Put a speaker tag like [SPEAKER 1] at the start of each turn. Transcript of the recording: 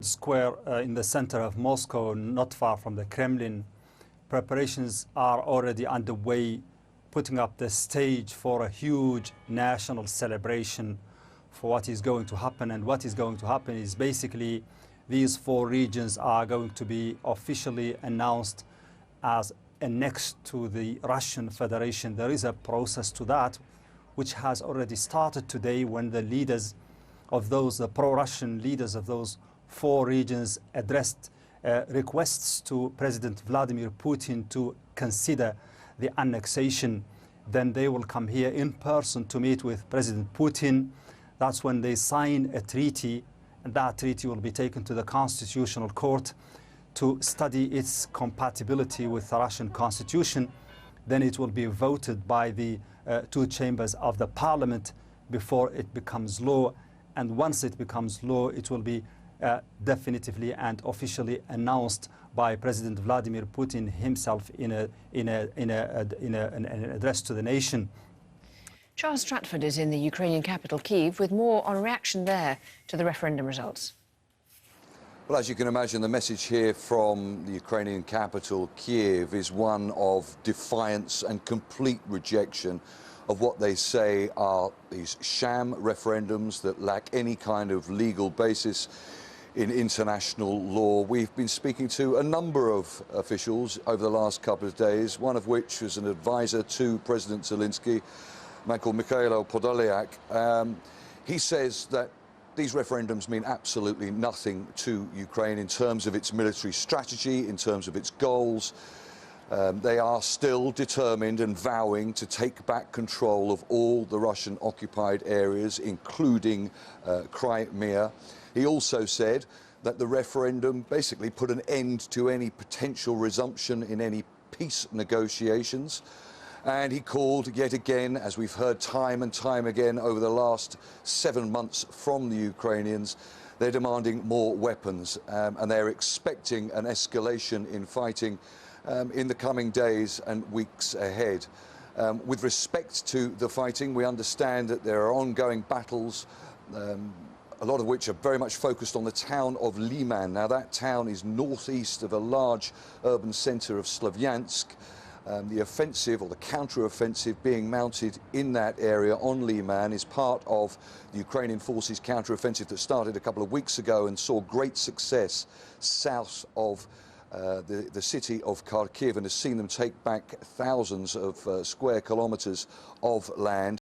[SPEAKER 1] Square in the center of Moscow, not far from the Kremlin. Preparations are already underway, putting up the stage for a huge national celebration for what is going to happen. And what is going to happen is basically these four regions are going to be officially announced as annexed to the Russian Federation. There is a process to that which has already started today when the leaders of those, the pro-Russian leaders of those four regions addressed requests to President Vladimir Putin to consider the annexation. Then they will come here in person to meet with President Putin. That's when they sign a treaty, and that treaty will be taken to the Constitutional Court to study its compatibility with the Russian Constitution. Then it will be voted by the two chambers of the parliament before it becomes law. And once it becomes law, it will be definitively and officially announced by President Vladimir Putin himself in an address to the nation.
[SPEAKER 2] Charles Stratford is in the Ukrainian capital, Kyiv, with more on reaction there to the referendum results.
[SPEAKER 3] Well, as you can imagine, the message here from the Ukrainian capital, Kyiv, is one of defiance and complete rejection of what they say are these sham referendums that lack any kind of legal basis in international law. We've been speaking to a number of officials over the last couple of days, one of which was an advisor to President Zelensky, a man called Mikhailo Podolyak. He says that these referendums mean absolutely nothing to Ukraine in terms of its military strategy, in terms of its goals. They are still determined and vowing to take back control of all the Russian-occupied areas, including Crimea. He also said that the referendum basically put an end to any potential resumption in any peace negotiations. And he called yet again, as we've heard time and time again over the last 7 months from the Ukrainians, they're demanding more weapons and they're expecting an escalation in fighting in the coming days and weeks ahead. With respect to the fighting, we understand that there are ongoing battles, a lot of which are very much focused on the town of Liman. Now, that town is northeast of a large urban centre of Slavyansk. The offensive, or the counter-offensive, being mounted in that area on Liman is part of the Ukrainian forces' counter-offensive that started a couple of weeks ago and saw great success south of the city of Kharkiv and has seen them take back thousands of square kilometres of land.